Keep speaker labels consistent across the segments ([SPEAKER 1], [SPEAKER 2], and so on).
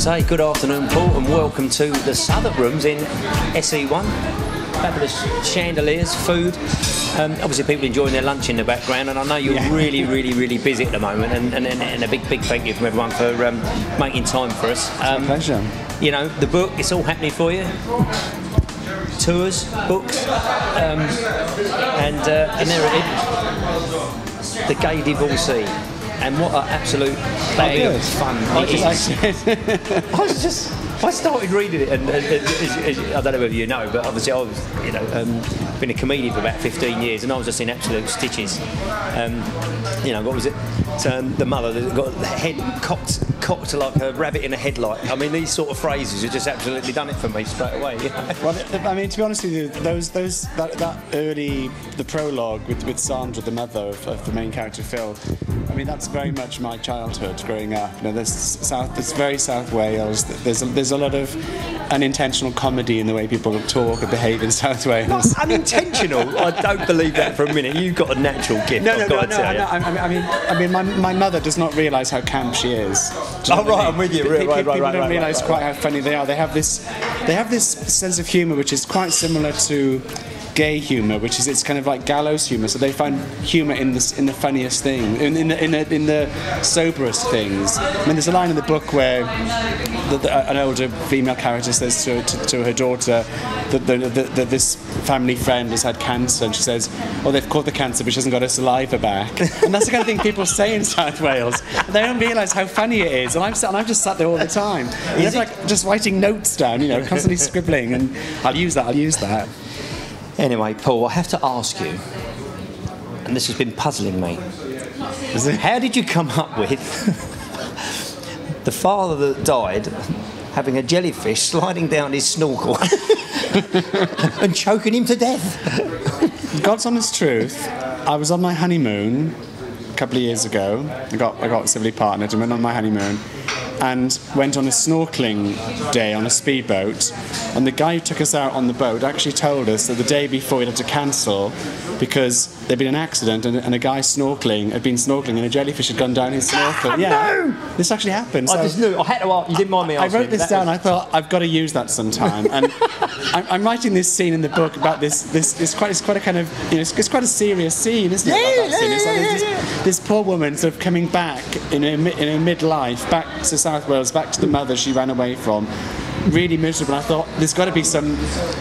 [SPEAKER 1] say good afternoon, Paul, and welcome to the Southwark Rooms in SE1. Fabulous chandeliers, food. Obviously, people enjoying their lunch in the background, and I know you're really busy at the moment. And a big thank you from everyone for making time for us.
[SPEAKER 2] My pleasure.
[SPEAKER 1] You know, the book, it's all happening for you. Tours, books, and there it is. The Gay Divorcee. And what an absolute bag of fun it is. I started reading it, and I don't know whether you know, but obviously I was, you know, been a comedian for about 15 years, and I was just in absolute stitches. You know, what was it? The mother that got the head cocked like a rabbit in a headlight. I mean, these sort of phrases have just absolutely done it for me straight away. You know?
[SPEAKER 2] Well, I mean, to be honest with you, that early, the prologue with Sandra, the mother of the main character Phil. I mean, that's very much my childhood growing up. You know, there's very South Wales. There's a lot of unintentional comedy in the way people talk and behave in South Wales.
[SPEAKER 1] What? Unintentional? I don't believe that for a minute. You've got a natural gift.
[SPEAKER 2] I mean, my mother does not realise how camp she is.
[SPEAKER 1] Oh right, I'm with you.
[SPEAKER 2] People don't realise quite how funny they are. They have this sense of humour which is quite similar to gay humour, which is, it's kind of like gallows humour. So they find humour in the funniest thing, in the soberest things. I mean, there's a line in the book where an older female character says to her daughter that this family friend has had cancer, and she says, "Oh, they've caught the cancer, but she hasn't got her saliva back." And that's the kind of thing people say in South Wales. They don't realise how funny it is, and I'm just sat there all the time. It's like just writing notes down, you know, constantly scribbling, and I'll use that.
[SPEAKER 1] Anyway, Paul, I have to ask you, and this has been puzzling me. How did you come up with the father that died having a jellyfish sliding down his snorkel and choking him to death?
[SPEAKER 2] God's honest truth, I was on my honeymoon a couple of years ago. I got civilly partnered and went on my honeymoon and went on a snorkeling day on a speedboat, and the guy who took us out on the boat actually told us that the day before he'd had to cancel because there'd been an accident and a guy had been snorkeling and a jellyfish had gone down his snorkel.
[SPEAKER 1] No!
[SPEAKER 2] This actually happened. So
[SPEAKER 1] I just knew. I had to ask. You didn't mind me asking.
[SPEAKER 2] I wrote this down. I thought I've got to use that sometime. And I'm writing this scene in the book about this. It's quite a kind of, you know, it's quite a serious scene, isn't it? This poor woman sort of coming back in her midlife, back to South Wales, back to the mother she ran away from. Really miserable. I thought there's got to be some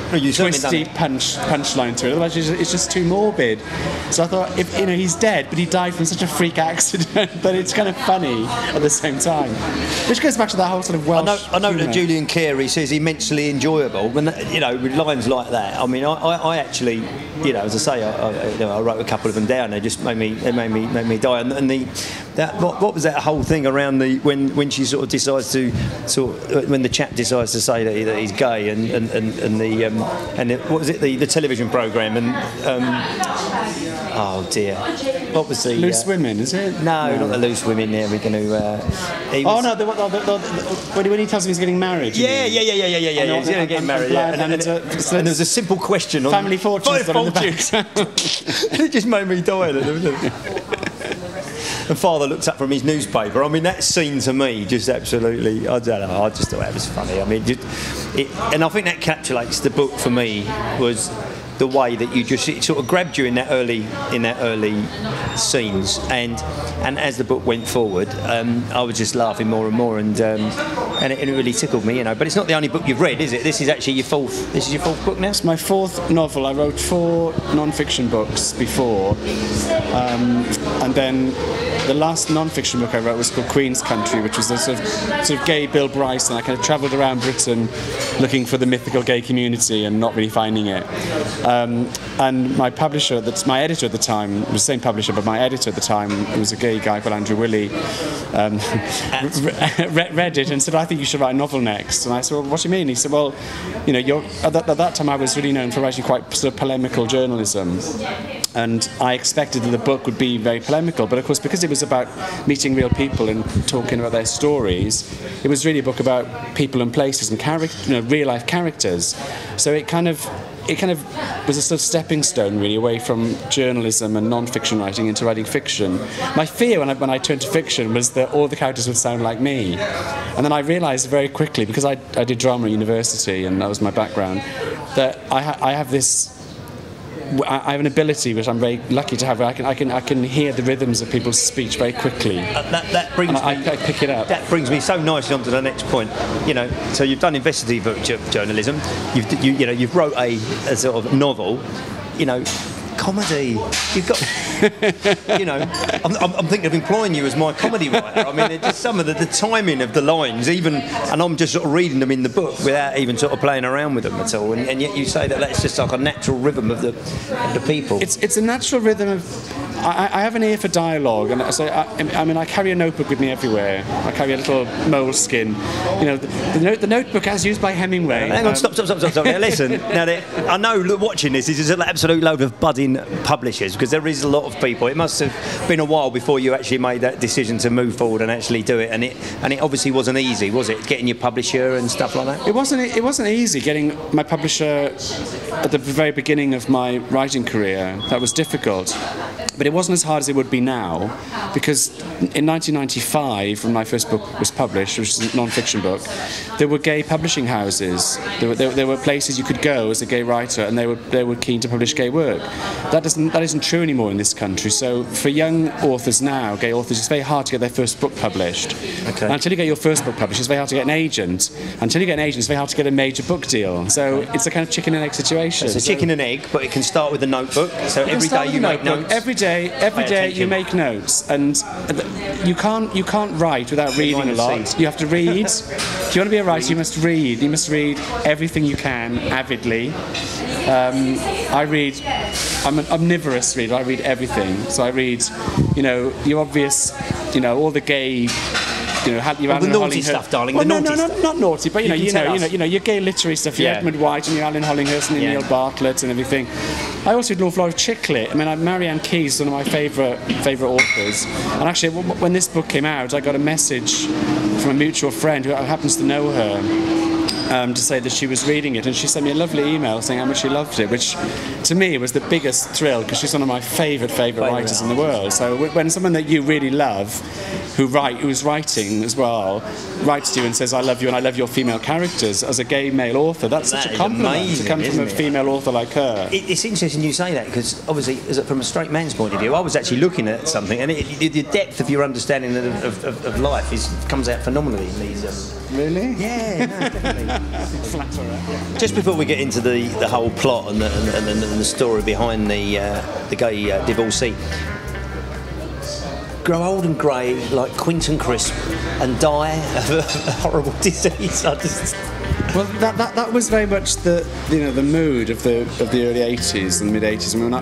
[SPEAKER 2] twisty punchline to it, otherwise it's just too morbid. So I thought, if you know, he's dead, but he died from such a freak accident that it's kind of funny at the same time. Which goes back to that whole sort of Welsh.
[SPEAKER 1] I know that Julian Carey says immensely enjoyable. When you know, with lines like that, I mean, I actually, you know, as I say, I wrote a couple of them down. They just made me die. And what was that whole thing around when she sort of decides to when the chap decides to say that he's gay and what was it, the television programme, and oh dear, what was the
[SPEAKER 2] Loose Women, is it?
[SPEAKER 1] No, not the Loose Women. There we're going to.
[SPEAKER 2] When he tells him he's getting married.
[SPEAKER 1] Yeah. He's going to get married. And there was a simple question on
[SPEAKER 2] family fortunes.
[SPEAKER 1] It just made me die. And father looked up from his newspaper. I mean, that scene to me just absolutely, I don't know, I just thought that was funny. I mean, and I think that encapsulates the book for me, was the way that it sort of grabbed you in that early scenes, and as the book went forward, I was just laughing more and more, and it really tickled me, you know. But it's not the only book you've read, is it? This is actually your fourth. This is your fourth book now.
[SPEAKER 2] It's my fourth novel. I wrote 4 non-fiction books before, and then the last non-fiction book I wrote was called Queen's Country, which was a sort of gay Bill Bryce, and I kind of travelled around Britain looking for the mythical gay community and not really finding it. And my publisher, that's my editor at the time, was the same publisher, but my editor at the time, who was a gay guy called Andrew Willey, read it and said, "I think you should write a novel next." And I said, "Well, what do you mean?" He said, "Well, you know, at that time I was really known for writing quite sort of polemical journalism, and I expected that the book would be very polemical, but of course, because it was about meeting real people and talking about their stories, it was really a book about people and places and real life characters. So it kind of it kind of was a sort of stepping stone, really, away from journalism and non-fiction writing into writing fiction. My fear when I turned to fiction was that all the characters would sound like me. And then I realised very quickly, because I did drama at university and that was my background, that I have this... I have an ability which I'm very lucky to have. Where I can hear the rhythms of people's speech very quickly.
[SPEAKER 1] That brings me.
[SPEAKER 2] I pick it up.
[SPEAKER 1] That brings me so nicely on to the next point. You know, so you've done investigative journalism. You've wrote a sort of novel. You know, comedy. You've got. You know, I'm thinking of employing you as my comedy writer. I mean, just some of the timing of the lines, even, and I'm just sort of reading them in the book without even sort of playing around with them at all. And yet you say that that's just like a natural rhythm of the people.
[SPEAKER 2] It's a natural rhythm of. I have an ear for dialogue, and so I carry a notebook with me everywhere. I carry a little moleskin. You know, the notebook as used by Hemingway.
[SPEAKER 1] Hang on, stop. Now, listen, I know watching this is an absolute load of budding publishers, because there is a lot of people. It must have been a while before you actually made that decision to move forward and actually do it, and it obviously wasn't easy, was it? Getting your publisher and stuff like that.
[SPEAKER 2] It wasn't easy getting my publisher at the very beginning of my writing career. That was difficult. But it wasn't as hard as it would be now, because in 1995, when my first book was published, which was a non-fiction book, there were gay publishing houses. There were places you could go as a gay writer, and they were keen to publish gay work. That isn't true anymore in this country. So for young authors now, gay authors, it's very hard to get their first book published.
[SPEAKER 1] Okay.
[SPEAKER 2] And until you get your first book published, it's very hard to get an agent. Until you get an agent, it's very hard to get a major book deal. So it's a kind of chicken and egg situation.
[SPEAKER 1] It's a chicken and egg, but it can start with a notebook. So every day you make notes.
[SPEAKER 2] Every day you make notes, and you can't write without reading a lot. You have to read. If you want to be a writer, you must read. You must read everything you can avidly. I'm an omnivorous reader. I read everything. So I read, your obvious, all the gay.
[SPEAKER 1] The naughty stuff, darling.
[SPEAKER 2] Well,
[SPEAKER 1] the naughty stuff.
[SPEAKER 2] Not naughty, but your gay literary stuff. Your Edmund White and your Alan Hollinghurst and your Neil Bartlett and everything. I also read an awful lot of chick lit. I mean, Marianne Keyes is one of my favourite authors. And actually, when this book came out, I got a message from a mutual friend who happens to know her. To say that she was reading it, and she sent me a lovely email saying how much she loved it, which to me was the biggest thrill, because she's one of my favourite writers in the world. So when someone that you really love, who's writing as well, writes to you and says I love you and I love your female characters as a gay male author, that's such a compliment
[SPEAKER 1] amazing,
[SPEAKER 2] to come from a female author like her.
[SPEAKER 1] It's interesting you say that, because obviously from a straight man's point of view, I was actually looking at something, and the depth of your understanding of life comes out phenomenally in these.
[SPEAKER 2] Really?
[SPEAKER 1] Yeah, no, definitely. Just before we get into the whole plot and the story behind the gay divorcee, grow old and grey like Quentin Crisp and die of a horrible disease.
[SPEAKER 2] Well, that was very much the mood of the early '80s and mid '80s. I mean,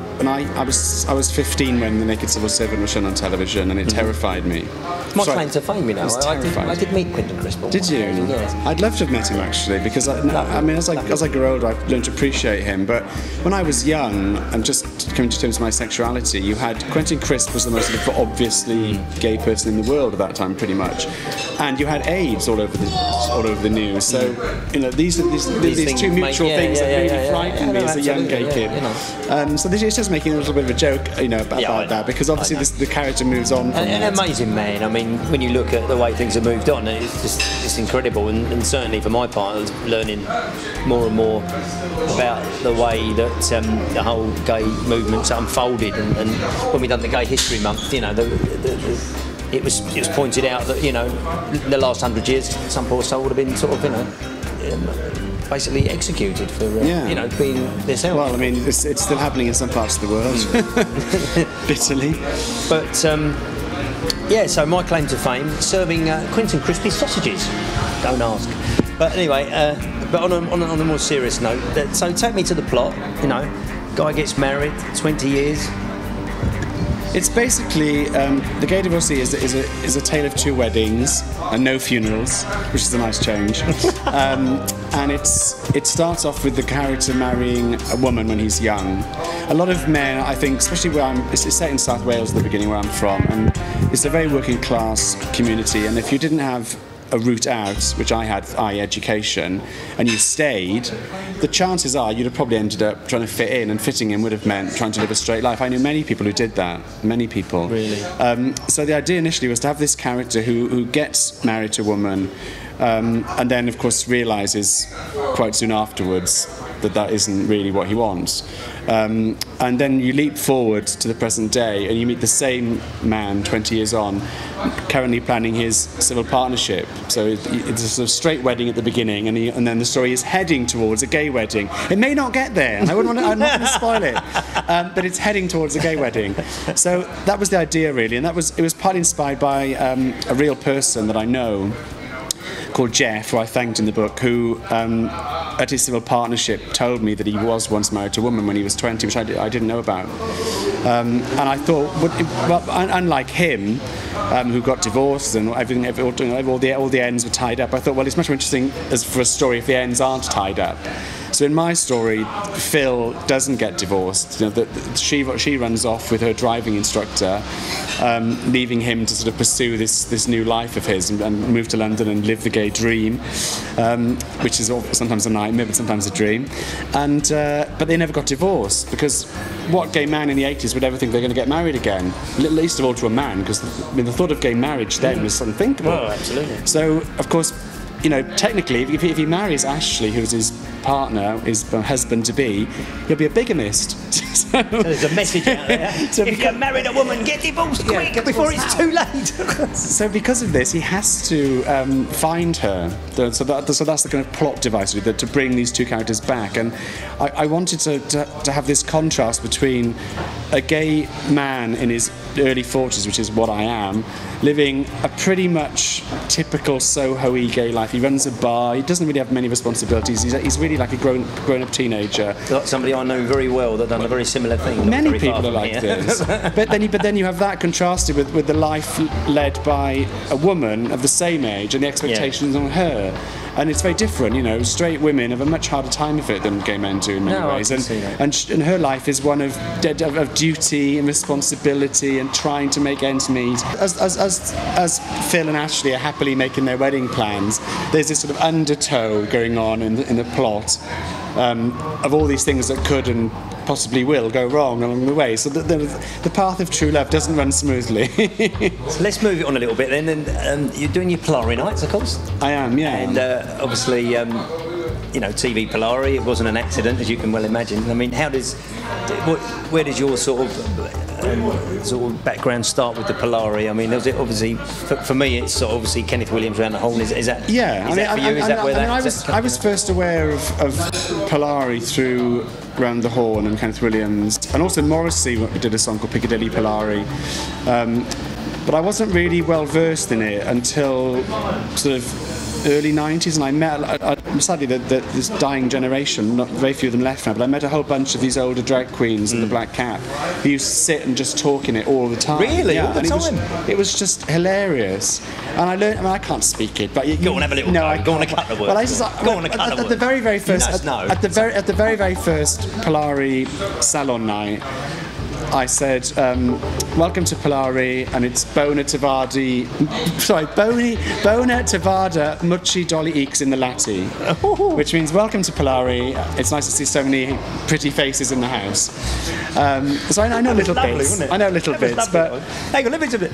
[SPEAKER 2] I was 15 when The Naked Civil Servant was shown on television, and it terrified me.
[SPEAKER 1] My claim to fame, I did meet Quentin Crisp.
[SPEAKER 2] Did you?
[SPEAKER 1] Yes.
[SPEAKER 2] I'd love to have met him actually, because as I grew older, I've learned to appreciate him. But when I was young and just coming to terms with my sexuality, you had Quentin Crisp was the most obviously gay person in the world at that time, pretty much, and you had AIDS all over the news. So these two mutual things that really frightened me as a young gay kid. So this is just making a little bit of a joke, about that, because obviously the character moves on from
[SPEAKER 1] an amazing man. I mean, when you look at the way things have moved on, it's incredible, and certainly for my part, I was learning more and more about the way that the whole gay movement's unfolded, and when we done the Gay History Month, it was pointed out that the last 100 years, some poor soul would have been sort of basically executed for being themselves.
[SPEAKER 2] Well, I mean, it's still happening in some parts of the world, bitterly.
[SPEAKER 1] But so my claim to fame, serving Quentin Crispy sausages. Don't ask. But anyway, but on a more serious note, so take me to the plot. Guy gets married, 20 years.
[SPEAKER 2] It's basically The Gay Divorcee is a tale of two weddings and no funerals, which is a nice change. And it starts off with the character marrying a woman when he's young. A lot of men, I think, especially it's set in South Wales at the beginning, where I'm from, and it's a very working class community. And if you didn't have a route out, which I had, i.e. education, and you stayed, the chances are you'd have probably ended up trying to fit in, and fitting in would have meant trying to live a straight life. I knew many people who did that, many people.
[SPEAKER 1] Really?
[SPEAKER 2] So the idea initially was to have this character who gets married to a woman, and then of course realises quite soon afterwards that isn't really what he wants. And then you leap forward to the present day and you meet the same man 20 years on, currently planning his civil partnership. So it's a sort of straight wedding at the beginning, and then the story is heading towards a gay wedding. It may not get there, and I'm not going to spoil it, but it's heading towards a gay wedding. So that was the idea really, and it was partly inspired by a real person that I know, called Jeff, who I thanked in the book, who at his civil partnership told me that he was once married to a woman when he was 20, which I didn't know about. And I thought, unlike him, who got divorced and everything, all the ends were tied up, I thought, well, it's much more interesting as for a story if the ends aren't tied up. So in my story, Phil doesn't get divorced. You know, she runs off with her driving instructor, leaving him to sort of pursue this new life of his and move to London and live the gay dream, which is sometimes a nightmare, but sometimes a dream. And but they never got divorced, because what gay man in the 80s would ever think they're going to get married again? Least of all to a man, because the thought of gay marriage then was unthinkable.
[SPEAKER 1] Oh, absolutely.
[SPEAKER 2] So of course, you know, technically, if he marries Ashley, who's his partner, his husband-to-be, he'll be a bigamist.
[SPEAKER 1] So there's a message out there. If you're married a woman, get divorced quick before it's too late.
[SPEAKER 2] So because of this, he has to find her. So that's the kind of plot device, really, to bring these two characters back. And I wanted to have this contrast between a gay man in his early 40s, which is what I am, living a pretty much typical Soho-y gay life. He runs a bar. He doesn't really have many responsibilities. He's really like a grown-up teenager.
[SPEAKER 1] Like somebody I know very well that done a very similar thing.
[SPEAKER 2] Many people are like this. but then you have that contrasted with the life led by a woman of the same age and the expectations on her. And it's very different, you know. Straight women have a much harder time of it than gay men do in many ways. And her life is one of duty and responsibility and trying to make ends meet. As Phil and Ashley are happily making their wedding plans, there's this sort of undertow going on in the plot of all these things that could and possibly will go wrong along the way. So the path of true love doesn't run smoothly.
[SPEAKER 1] So let's move it on a little bit then. And you're doing your Polari nights, of course.
[SPEAKER 2] I am, yeah.
[SPEAKER 1] And obviously, you know, TV Polari, it wasn't an accident, as you can well imagine. I mean, where does your sort of background start with the Polari? I mean, was it obviously for me? It's sort of obviously Kenneth Williams Round the Horne. Is that?
[SPEAKER 2] Yeah,
[SPEAKER 1] Is that for you? Is that where that?
[SPEAKER 2] I was first aware of Polari through Round the Horne and Kenneth Williams, and also Morrissey did a song called Piccadilly Polari. But I wasn't really well versed in it until sort of early 90s, and I met, sadly, this dying generation, not very few of them left now, but I met a whole bunch of these older drag queens in the black cap who used to sit and just talk in it all the time.
[SPEAKER 1] Really?
[SPEAKER 2] Yeah,
[SPEAKER 1] all the
[SPEAKER 2] time? It was just hilarious. And I learned, I mean, I can't speak it, but
[SPEAKER 1] go on, have a little go. Go on a couple of words.
[SPEAKER 2] Well, I just,
[SPEAKER 1] go on a couple of words.
[SPEAKER 2] At the very, very first, at the very first Polari salon night, I said, welcome to Polari, and it's Bona Tavada Mucci Dolly Eeks in the Lati, which means welcome to Polari. It's nice to see so many pretty faces in the house. So I know little bits. I know little bits, but
[SPEAKER 1] hang on, let me do it.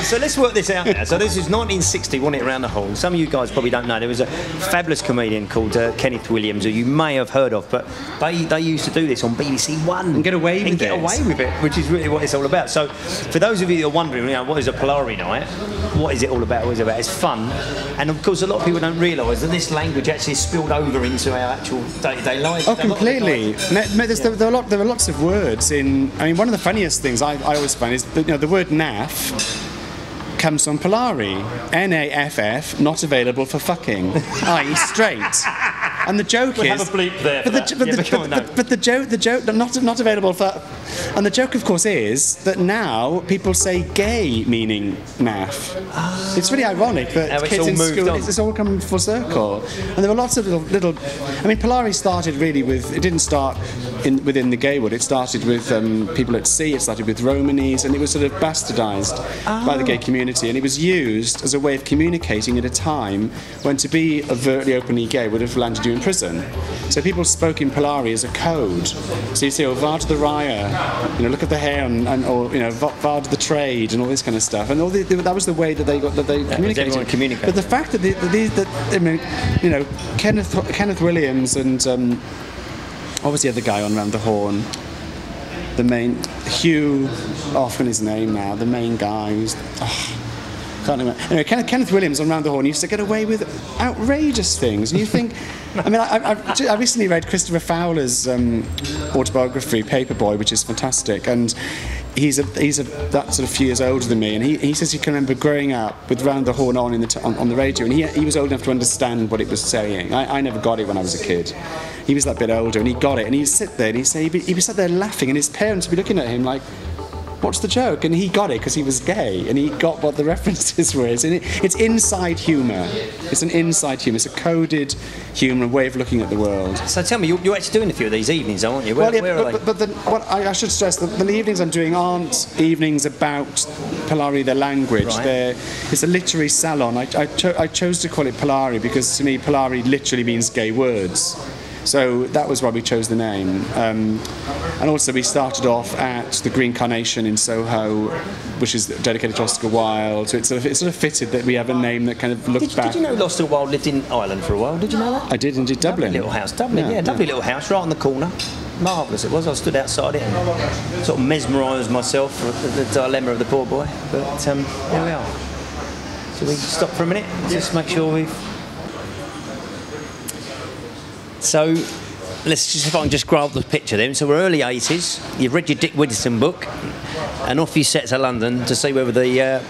[SPEAKER 1] So let's work this out now. So this is 1960, wasn't it, Around the Horne? Some of you guys probably don't know. There was a fabulous comedian called Kenneth Williams, who you may have heard of, but they used to do this on BBC One
[SPEAKER 2] and get away with
[SPEAKER 1] it, which is really what it's all about. So for those of you that are wondering, you know, what is a Polari night? What is it all about? What is it about? It's fun, and of course a lot of people don't realise that this language actually spilled over into our actual day-to-day lives.
[SPEAKER 2] Oh, completely. There are lots of words in. I mean, one of the funniest things I always find is that, you know, the word naff comes from Polari. Naff, not available for fucking, i.e. straight. And the joke
[SPEAKER 1] we'll
[SPEAKER 2] is,
[SPEAKER 1] have a bleep there.
[SPEAKER 2] But the joke, not available for. And the joke, of course, is that now people say gay meaning naff. It's really ironic that kids in school, it's all come full circle. And there were lots of little. I mean, Polari started really with. It didn't start within the gay world. It started with people at sea, it started with Romanis, and it was sort of bastardised by the gay community, and it was used as a way of communicating at a time when to be overtly openly gay would have landed you in prison. So people spoke in Polari as a code. So you say, oh, Vard the Raya, look at the hair, or Vard the trade, and all this kind of stuff. And that was the way that they communicated. But the fact that Kenneth Williams and what was the other guy on Round the Horn? The main Hugh, I've forgotten his name now. The main guy who's can't remember. Anyway, Kenneth Williams on Round the Horn used to get away with outrageous things, and you think. I mean, I recently read Christopher Fowler's autobiography, Paperboy, which is fantastic, and he's that sort of few years older than me, and he says he can remember growing up with Round the Horn on on the radio, and he was old enough to understand what it was saying. I never got it when I was a kid. He was that bit older, and he got it, and he'd sit there, and he'd be sat there laughing, and his parents would be looking at him like, what's the joke? And he got it because he was gay, and he got what the references were. It's inside humour. It's an inside humour. It's a coded humour, a way of looking at the world.
[SPEAKER 1] So tell me, you're actually doing a few of these evenings, aren't you? Where are they?
[SPEAKER 2] But what I should stress that the evenings I'm doing aren't evenings about Polari, the language.
[SPEAKER 1] Right.
[SPEAKER 2] It's a literary salon. I chose to call it Polari because to me Polari literally means gay words. So that was why we chose the name. And also we started off at the Green Carnation in Soho, which is dedicated to Oscar Wilde. So it sort of fitted that we have a name that kind of looked back.
[SPEAKER 1] Did you know Oscar Wilde lived in Ireland for a while? Did you know that?
[SPEAKER 2] I did indeed, Dublin.
[SPEAKER 1] Lovely little house, Dublin, yeah, lovely little house right on the corner. Marvellous it was. I stood outside it and sort of mesmerised myself at the dilemma of the poor boy. But here we are. Shall we stop for a minute? Just make sure we've... So, let's just, if I can just grab the picture then. So we're early 80s, you've read your Dick Whittington book, and off you set to London to see whether the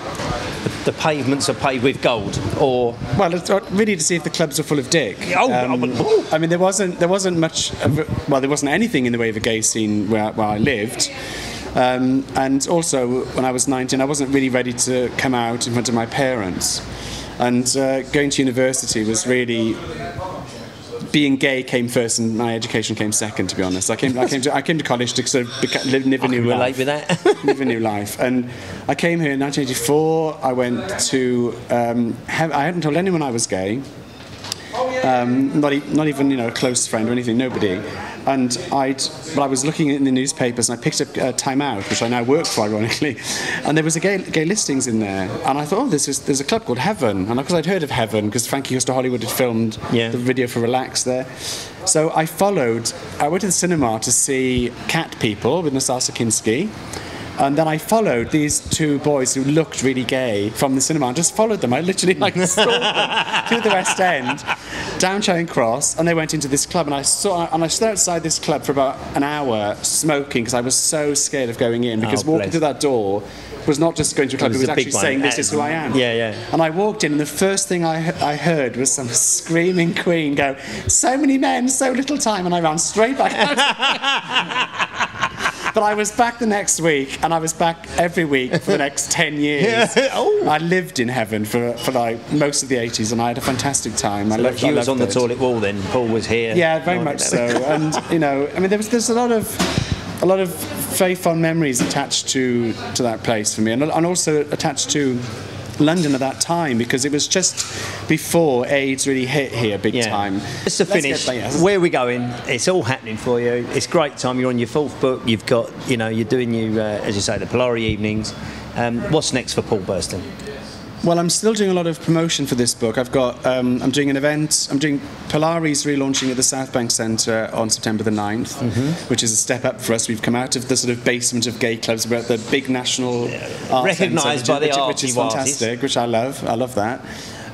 [SPEAKER 1] pavements are paved with gold, or...
[SPEAKER 2] Well, it's really to see if the clubs are full of dick. I mean, there wasn't much, there wasn't anything in the way of a gay scene where I lived. And also, when I was 19, I wasn't really ready to come out in front of my parents. And going to university was really... Being gay came first, and my education came second. To be honest, I came to college to sort of live a new life.
[SPEAKER 1] With that.
[SPEAKER 2] Live a new life, and I came here in 1984. I went to. I hadn't told anyone I was gay. Not even a close friend or anything. Nobody. And I was looking in the newspapers, and I picked up Time Out, which I now work for, ironically, and there was a gay listings in there, and I thought, oh, there's a club called Heaven, and because I'd heard of Heaven, because Frankie Goes to Hollywood had filmed the video for Relax there, so I went to the cinema to see Cat People with Nastasia Kinski. And then I followed these two boys who looked really gay from the cinema. I just followed them. I literally stalked them through the West End, down Charing Cross, and they went into this club. And I stood outside this club for about an hour smoking because I was so scared of going in. Because walking through that door was not just going to a club, it was actually saying, this is who I am.
[SPEAKER 1] Yeah.
[SPEAKER 2] And I walked in, and the first thing I heard was some screaming queen go, so many men, so little time, and I ran straight back out. But I was back the next week, and I was back every week for the next 10 years. I lived in Heaven for like most of the 80s, and I had a fantastic time.
[SPEAKER 1] So he was on the toilet wall then. Paul was here.
[SPEAKER 2] Yeah, very much so. And I mean, there's a lot of very fond memories attached to that place for me, and also attached to London at that time, because it was just before AIDS really hit here big time.
[SPEAKER 1] Just to finish, where are we going? It's all happening for you. It's great time. You're on your fourth book. You've got, you're doing as you say, the Polari evenings. What's next for Paul Burston?
[SPEAKER 2] Well, I'm still doing a lot of promotion for this book. I've got, I'm doing an event. I'm doing Polari's relaunching at the South Bank Centre on September the 9th, which is a step up for us. We've come out of the sort of basement of gay clubs. We're at the big national art
[SPEAKER 1] recognised by the art,
[SPEAKER 2] which is fantastic, which I love. I love that.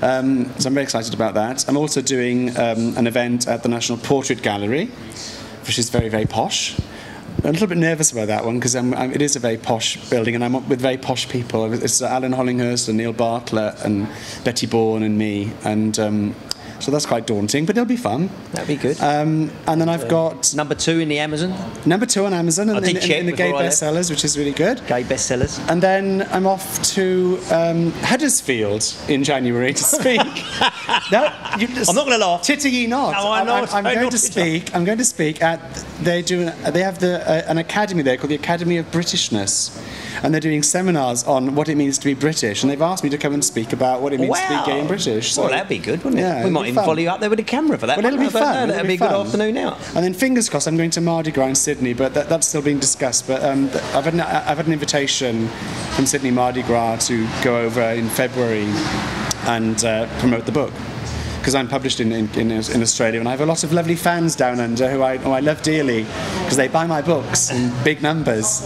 [SPEAKER 2] So I'm very excited about that. I'm also doing an event at the National Portrait Gallery, which is very, very posh. I'm a little bit nervous about that one because it is a very posh building, and I'm with very posh people. It's Alan Hollinghurst and Neil Bartlett and Betty Bourne and me, and so that's quite daunting, but it'll be fun.
[SPEAKER 1] That'd be good.
[SPEAKER 2] And then I've got
[SPEAKER 1] number 2 in the Amazon.
[SPEAKER 2] Number 2 on Amazon, and in the gay bestsellers, which is really good.
[SPEAKER 1] Gay bestsellers.
[SPEAKER 2] And then I'm off to Huddersfield in January to speak.
[SPEAKER 1] I'm not going to laugh.
[SPEAKER 2] Titter ye not.
[SPEAKER 1] No, I'm not.
[SPEAKER 2] I'm going to speak at they have an academy there called the Academy of Britishness, and they're doing seminars on what it means to be British, and they've asked me to come and speak about what it means to be gay and British.
[SPEAKER 1] So, well, that'd be good, wouldn't it?
[SPEAKER 2] Yeah,
[SPEAKER 1] we might even follow you up there with a camera for that.
[SPEAKER 2] Well, it'll be fun.
[SPEAKER 1] That'd be a good afternoon out.
[SPEAKER 2] And then fingers crossed, I'm going to Mardi Gras in Sydney, but that's still being discussed. But I've had an invitation from Sydney Mardi Gras to go over in February and promote the book, because I'm published in Australia, and I have a lot of lovely fans down under who I love dearly, because they buy my books in big numbers.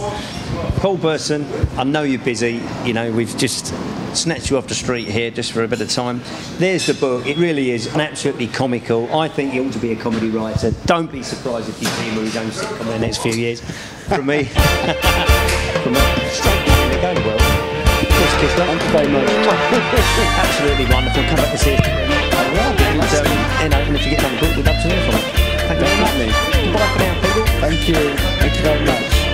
[SPEAKER 1] Paul Burston, I know you're busy. You know, we've just snatched you off the street here just for a bit of time. There's the book. It really is an absolutely comical. I think he ought to be a comedy writer. Don't be surprised if you see him with his own sitcom in the next few years. From me, they're going well. Kiss,
[SPEAKER 2] Thank you very much.
[SPEAKER 1] Absolutely wonderful. Come back to see us. And if you get another book, we'd love to hear from you. Thank you very much. Goodbye for now, people.
[SPEAKER 2] Thank you. Thank you very much.